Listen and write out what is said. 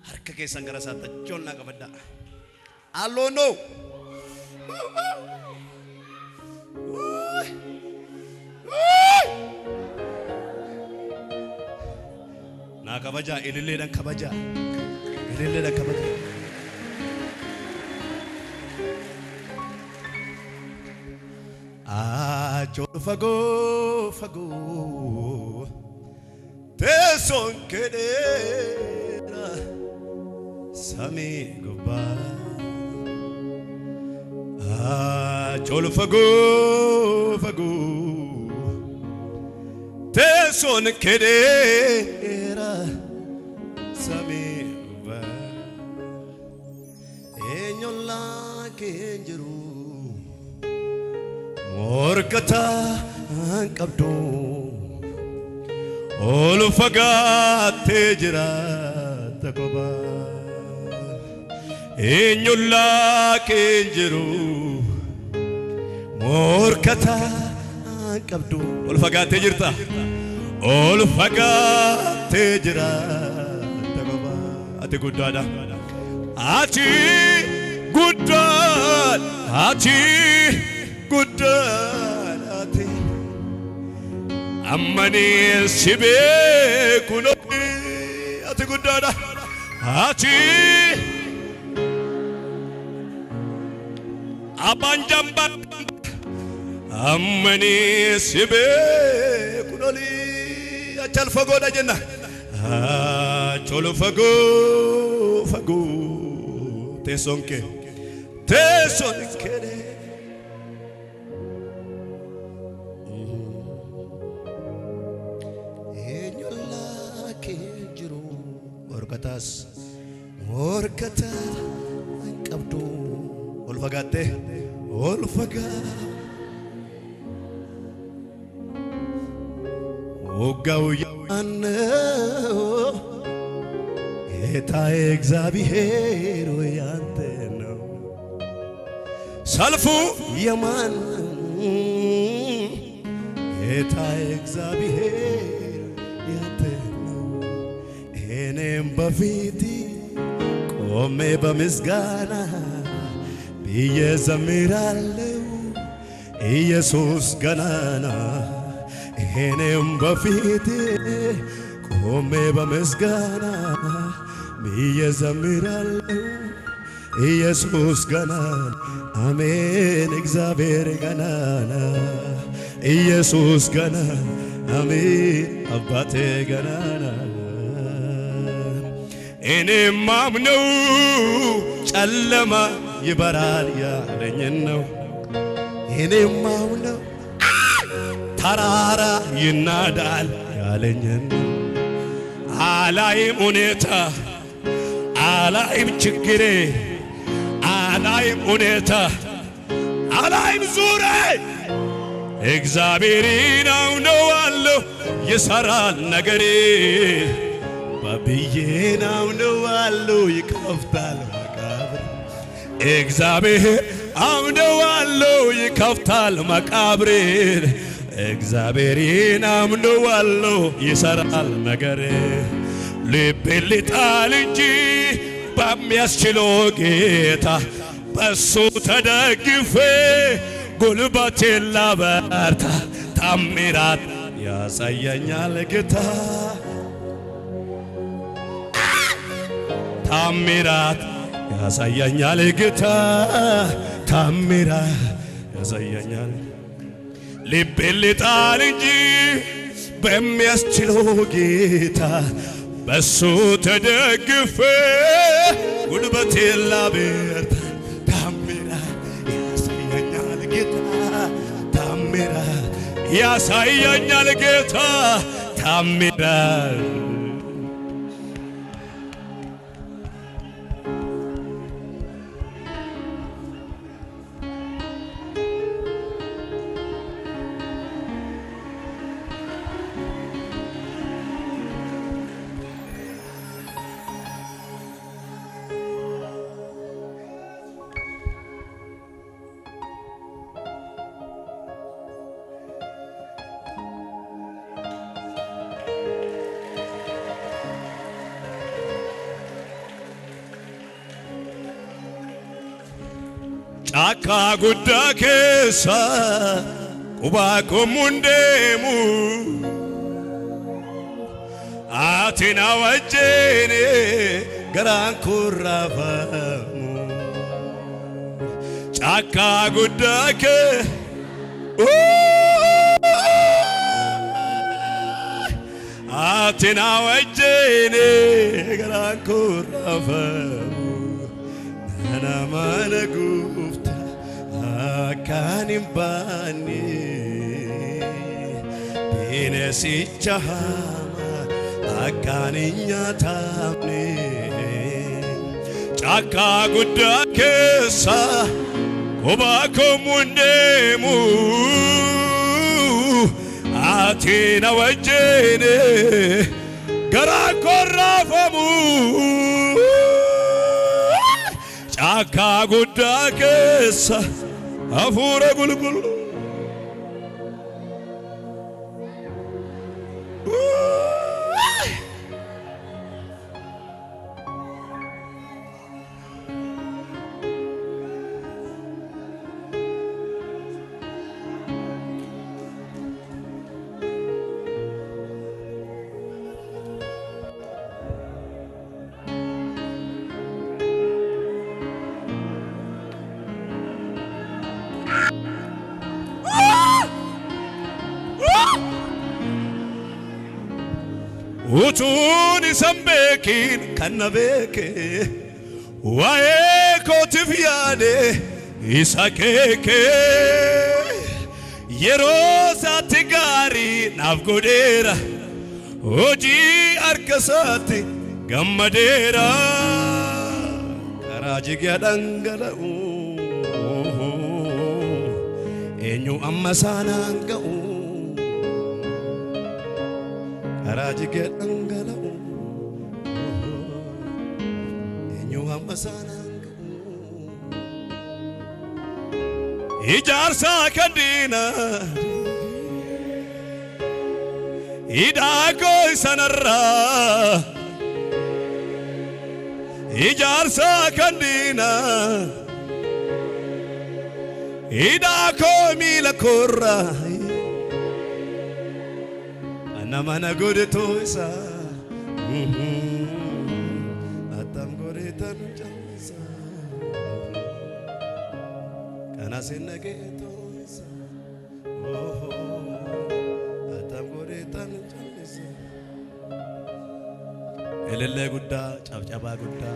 harka keessan gara isaatti joonna qabadda alloo no na kabaja ililleedhan kabaja Jol fago teson kedera sami goba Jol fago teson kedera sami goba enyola kenjeru Morkata qabdu ol fagaate jira takoba eenyulla kenjiru morkata qabdu ol fagaate jirta ol fagaate jira takoba ati guddada ati Guddanati Ammani sibe kunoti ati guddada ati abanjamba Ammani sibe kunoli achal fagoda jenna cholo fago tesonke Morkata qabdu ol fagaate ol faga ogaው ያነው ጌታ እግዚአብሔር ያንተ ነው ሰልፉ የማን ጌታ እግዚአብሔር ያንተ ነው እኔም በፊት ቆሜ በምስጋና ብዬ ዘምራለሁ ኢየሱስ ገናና እኔም በፊት ቆሜ በምስጋና ብዬ ዘምራለሁ ኢየሱስ ገናና አሜን እግዚአብሔር ገናና ኢየሱስ ገናና አሜን አባቴ ገናና እኔም ማምነው ጨለማ ይበራል ያለኝን ነው እኔም ማምነው ተራራ ይናዳል ያለኝን አላይም ሁኔታ አላይም ችግሬ አላይም ሁኔታ አላይም ዙሬ እግዚአብሔርን አምነዋለሁ ይሰራል ነገሬ ባብዬን አምነዋለሁ ይከፍታል መቃብር እግዚአብሔር አምነዋለሁ ይከፍታል መቃብሬን እግዚአብሔርን አምነዋለሁ ይሰራል ነገሬ ልቤን ልጣል እንጂ በሚያስችለው ጌታ በሱ ተደግፌ ጉልበቴን ላበርታ ታምራት ያሳየኛል ጌታ ታምራት ያሳየኛል ጌታ ታምራት ያሳየኛል ልቤን ልጣል እንጂ በሚያስችለው ጌታ በሱ ተደግፌ ጉልበቴን ላበርታ ታምራት ያሳየኛል ጌታ ታምራት ያሳየኛል ጌታ ታምራት Chaka gudda keessa quba komundemu ati na wajjene garan kurrafamu Chaka gudda ke ati na wajjene garan kurrafamu Nana mana gufta akanim bani binesi chahama akaninya tamne Chaka gudda kesa koba komundemu atina wajene gara korrafamu Chaka gudda kesa afura gulgul Utuni sambekin kanabeke wae kotifiade isakeke yerosa tigari navgodera oji arkasati gammadera karajiga dangala enyu ammasananga Karajiga dangala enyu ammasananga ijarsa kandina idago sanarra ijarsa kandina idago milakorra Namana godetoisa atam goretan jansa kana senagetoisa atam goretan jansa elele gudda cabcaba gudda